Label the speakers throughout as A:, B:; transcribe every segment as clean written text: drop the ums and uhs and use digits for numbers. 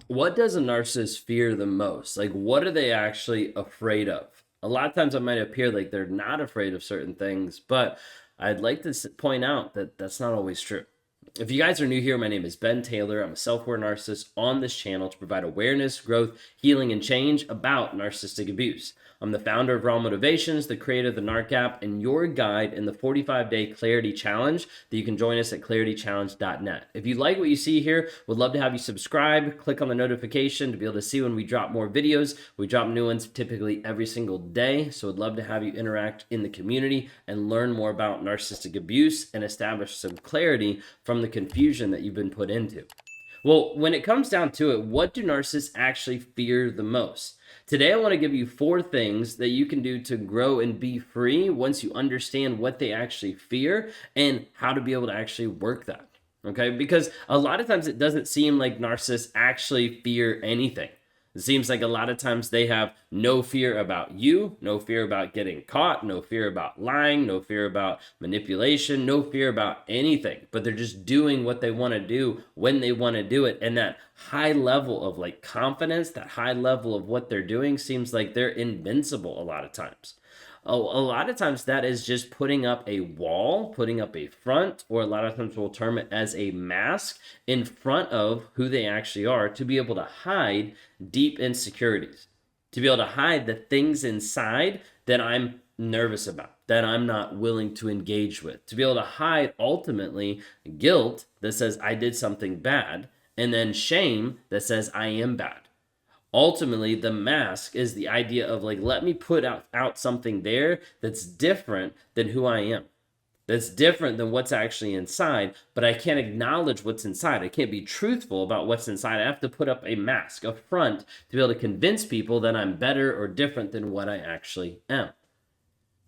A: What does a narcissist fear the most? Like, what are they actually afraid of? A lot of times it might appear like they're not afraid of certain things, but I'd like to point out that that's not always true. If you guys are new here, my name is Ben Taylor. I'm a self-aware narcissist on this channel to provide awareness, growth, healing, and change about narcissistic abuse. I'm the founder of Raw Motivations, the creator of the NARC app, and your guide in the 45-day Clarity Challenge that you can join us at claritychallenge.net. If you like what you see here, would love to have you subscribe, click on the notification to be able to see when we drop more videos. We drop new ones typically every single day, so would love to have you interact in the community and learn more about narcissistic abuse and establish some clarity from the confusion that you've been put into. Well, when it comes down to it, what do narcissists actually fear the most? Today, I want to give you 4 things that you can do to grow and be free once you understand what they actually fear and how to be able to actually work that. Okay? Because a lot of times it doesn't seem like narcissists actually fear anything. It seems like a lot of times they have no fear about you, no fear about getting caught, no fear about lying, no fear about manipulation, no fear about anything. But they're just doing what they want to do when they want to do it. And that high level of like confidence, that high level of what they're doing seems like they're invincible a lot of times. A lot of times that is just putting up a wall, putting up a front, or a lot of times we'll term it as a mask in front of who they actually are to be able to hide deep insecurities, to be able to hide the things inside that I'm nervous about, that I'm not willing to engage with, to be able to hide ultimately guilt that says I did something bad, and then shame that says I am bad. Ultimately, the mask is the idea of like, let me put out something there that's different than who I am, that's different than what's actually inside, but I can't acknowledge what's inside. I can't be truthful about what's inside. I have to put up a mask, a front, to be able to convince people that I'm better or different than what I actually am.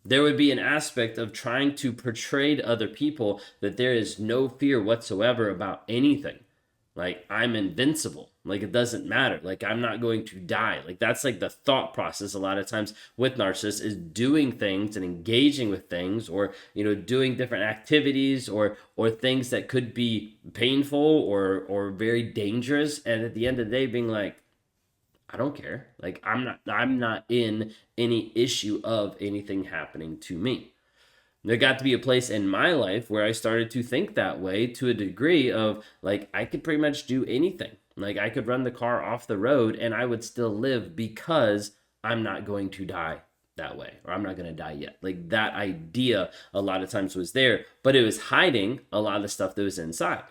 A: There would be an aspect of trying to portray to other people that there is no fear whatsoever about anything. Like, I'm invincible. Like, it doesn't matter. Like, I'm not going to die. Like, that's like the thought process a lot of times with narcissists, is doing things and engaging with things, or, doing different activities or things that could be painful or very dangerous. And at the end of the day, being like, I don't care. Like, I'm not in any issue of anything happening to me. There got to be a place in my life where I started to think that way, to a degree of like, I could pretty much do anything. Like, I could run the car off the road and I would still live because I'm not going to die that way, or I'm not going to die yet. Like, that idea a lot of times was there, but it was hiding a lot of the stuff that was inside.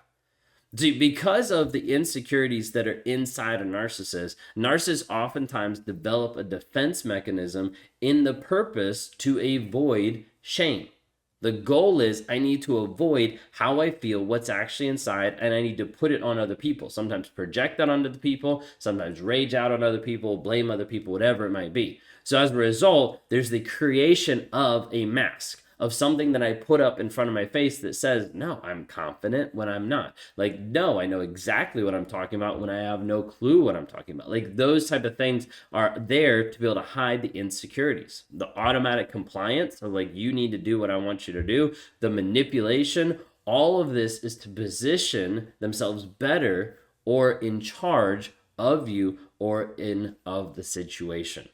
A: See, because of the insecurities that are inside a narcissist, narcissists oftentimes develop a defense mechanism in the purpose to avoid shame. The goal is, I need to avoid how I feel, what's actually inside, and I need to put it on other people. Sometimes project that onto the people, sometimes rage out on other people, blame other people, whatever it might be. So as a result, there's the creation of a mask, of something that I put up in front of my face that says, no, I'm confident when I'm not. Like, no, I know exactly what I'm talking about when I have no clue what I'm talking about. Like, those type of things are there to be able to hide the insecurities. The automatic compliance of like, you need to do what I want you to do. The manipulation, all of this is to position themselves better or in charge of you or in of the situation.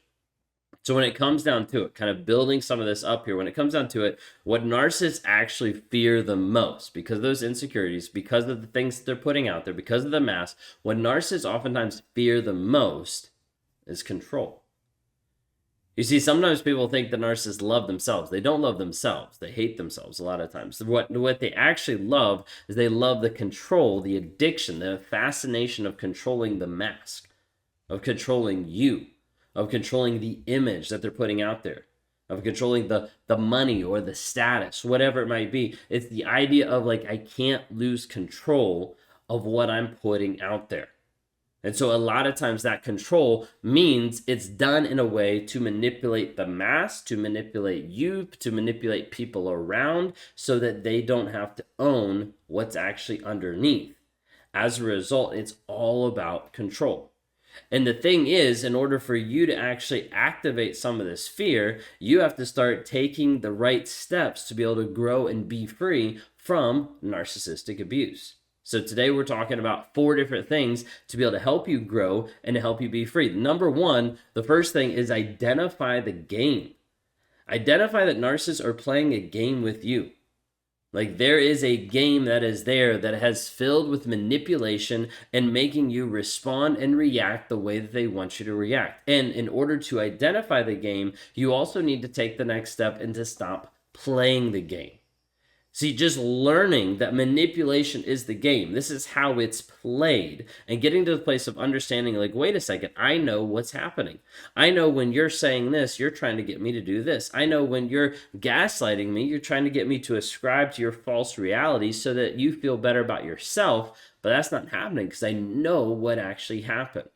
A: So when it comes down to it, kind of building some of this up here, when it comes down to it, what narcissists actually fear the most, because of those insecurities, because of the things that they're putting out there, because of the mask, what narcissists oftentimes fear the most is control. You see, sometimes people think that narcissists love themselves. They don't love themselves. They hate themselves a lot of times. What they actually love is they love the control, the addiction, the fascination of controlling the mask, of controlling you, of controlling the image that they're putting out there, of controlling the money or the status, whatever it might be. It's the idea of like, I can't lose control of what I'm putting out there. And so a lot of times that control means it's done in a way to manipulate the mass, to manipulate you, to manipulate people around so that they don't have to own what's actually underneath. As a result, it's all about control. And the thing is, in order for you to actually activate some of this fear, you have to start taking the right steps to be able to grow and be free from narcissistic abuse. So today we're talking about 4 different things to be able to help you grow and to help you be free. Number 1, the first thing is identify the game. Identify that narcissists are playing a game with you. Like there is a game that is there that has filled with manipulation and making you respond and react the way that they want you to react. And in order to identify the game, you also need to take the next step and to stop playing the game. See, just learning that manipulation is the game. This is how it's played. And getting to the place of understanding, like, wait a second, I know what's happening. I know when you're saying this, you're trying to get me to do this. I know when you're gaslighting me, you're trying to get me to ascribe to your false reality so that you feel better about yourself. But that's not happening because I know what actually happened.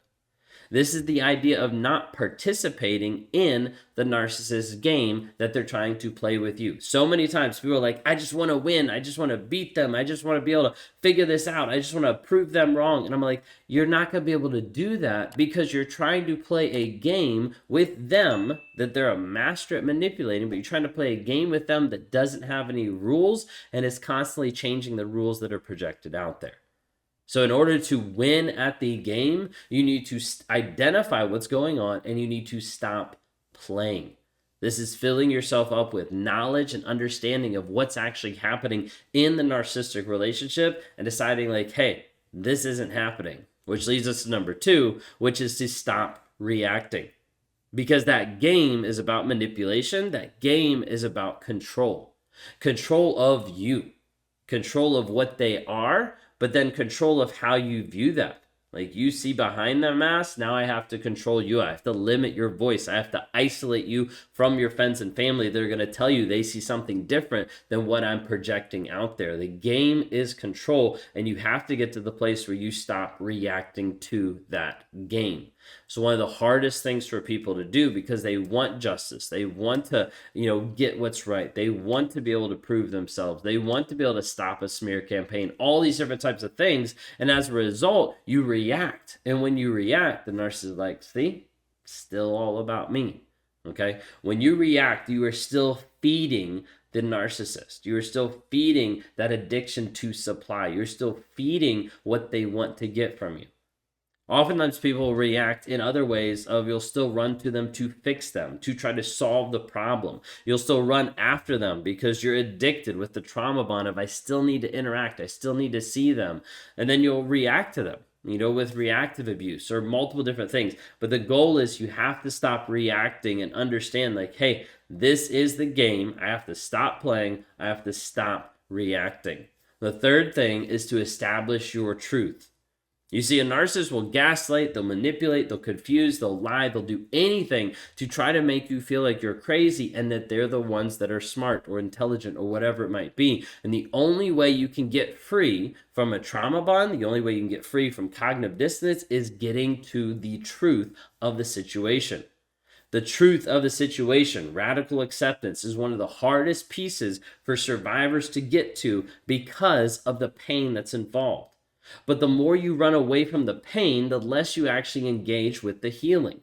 A: This is the idea of not participating in the narcissist game that they're trying to play with you. So many times people are like, I just want to win. I just want to beat them. I just want to be able to figure this out. I just want to prove them wrong. And I'm like, you're not going to be able to do that because you're trying to play a game with them that they're a master at manipulating, but you're trying to play a game with them that doesn't have any rules and is constantly changing the rules that are projected out there. So in order to win at the game, you need to identify what's going on and you need to stop playing. This is filling yourself up with knowledge and understanding of what's actually happening in the narcissistic relationship and deciding like, hey, this isn't happening. Which leads us to number 2, which is to stop reacting. Because that game is about manipulation. That game is about control. Control of you. Control of what they are, but then control of how you view that. Like you see behind that mask, now I have to control you. I have to limit your voice. I have to isolate you from your friends and family. They're going to tell you they see something different than what I'm projecting out there. The game is control, and you have to get to the place where you stop reacting to that game. So one of the hardest things for people to do, because they want justice, they want to, get what's right. They want to be able to prove themselves. They want to be able to stop a smear campaign, all these different types of things. And as a result, you react. And when you react, the narcissist is like, see, still all about me. Okay. When you react, you are still feeding the narcissist. You are still feeding that addiction to supply. You're still feeding what they want to get from you. Oftentimes people react in other ways of you'll still run to them to fix them, to try to solve the problem. You'll still run after them because you're addicted with the trauma bond of I still need to interact, I still need to see them. And then you'll react to them, with reactive abuse or multiple different things. But the goal is you have to stop reacting and understand like, hey, this is the game. I have to stop playing. I have to stop reacting. The third thing is to establish your truth. You see, a narcissist will gaslight, they'll manipulate, they'll confuse, they'll lie, they'll do anything to try to make you feel like you're crazy and that they're the ones that are smart or intelligent or whatever it might be. And the only way you can get free from a trauma bond, the only way you can get free from cognitive dissonance is getting to the truth of the situation. The truth of the situation, radical acceptance, is one of the hardest pieces for survivors to get to because of the pain that's involved. But the more you run away from the pain, the less you actually engage with the healing.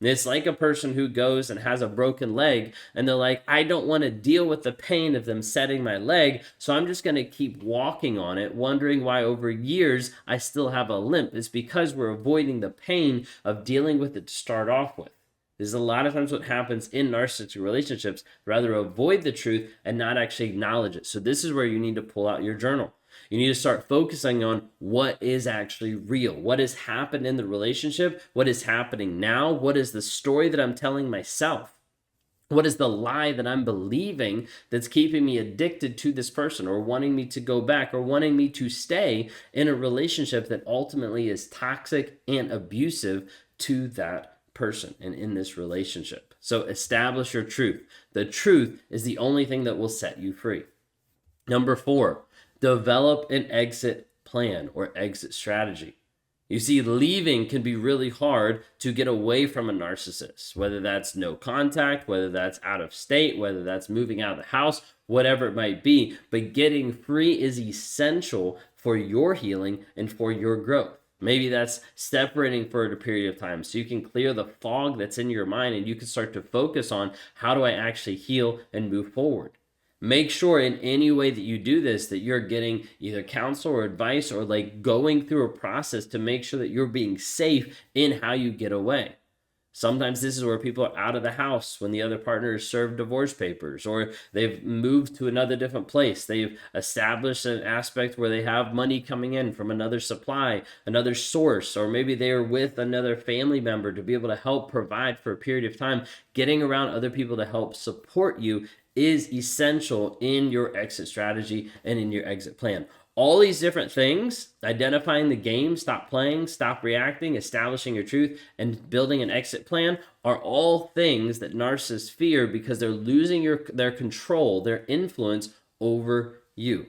A: It's like a person who goes and has a broken leg and they're like, I don't want to deal with the pain of them setting my leg, so I'm just going to keep walking on it, wondering why over years I still have a limp. It's because we're avoiding the pain of dealing with it to start off with. This is a lot of times what happens in narcissistic relationships, rather avoid the truth and not actually acknowledge it. So this is where you need to pull out your journal. You need to start focusing on what is actually real. What has happened in the relationship? What is happening now? What is the story that I'm telling myself? What is the lie that I'm believing that's keeping me addicted to this person or wanting me to go back or wanting me to stay in a relationship that ultimately is toxic and abusive to that person and in this relationship? So establish your truth. The truth is the only thing that will set you free. Number 4, develop an exit plan or exit strategy. You see, leaving can be really hard to get away from a narcissist, whether that's no contact, whether that's out of state, whether that's moving out of the house, whatever it might be. But getting free is essential for your healing and for your growth. Maybe that's separating for a period of time so you can clear the fog that's in your mind and you can start to focus on how do I actually heal and move forward. Make sure in any way that you do this that you're getting either counsel or advice, or like going through a process to make sure that you're being safe in how you get away. Sometimes this is where people are out of the house when the other partner has served divorce papers, or they've moved to another different place. They've established an aspect where they have money coming in from another supply, another source, or maybe they are with another family member to be able to help provide for a period of time. Getting around other people to help support you is essential in your exit strategy and in your exit plan. All these different things, identifying the game, stop playing, stop reacting, establishing your truth, and building an exit plan, are all things that narcissists fear because they're losing their control, their influence over you.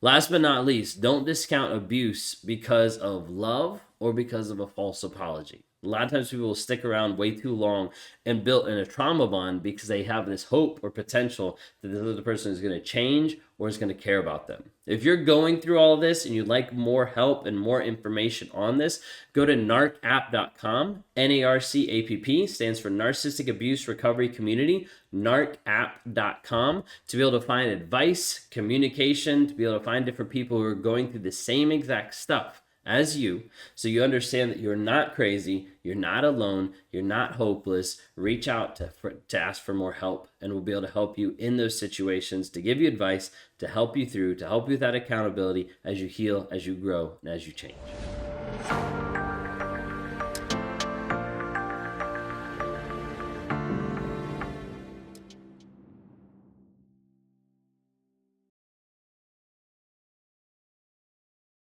A: Last but not least, don't discount abuse because of love or because of a false apology. A lot of times people will stick around way too long and build in a trauma bond because they have this hope or potential that the other person is going to change or is going to care about them. If you're going through all of this and you'd like more help and more information on this, go to narcapp.com. NARCAPP stands for Narcissistic Abuse Recovery Community, narcapp.com, to be able to find advice, communication, to be able to find different people who are going through the same exact stuff as you, so you understand that you're not crazy, you're not alone, you're not hopeless. Reach out to ask for more help, and we'll be able to help you in those situations, to give you advice, to help you through, to help you with that accountability as you heal, as you grow, and as you change.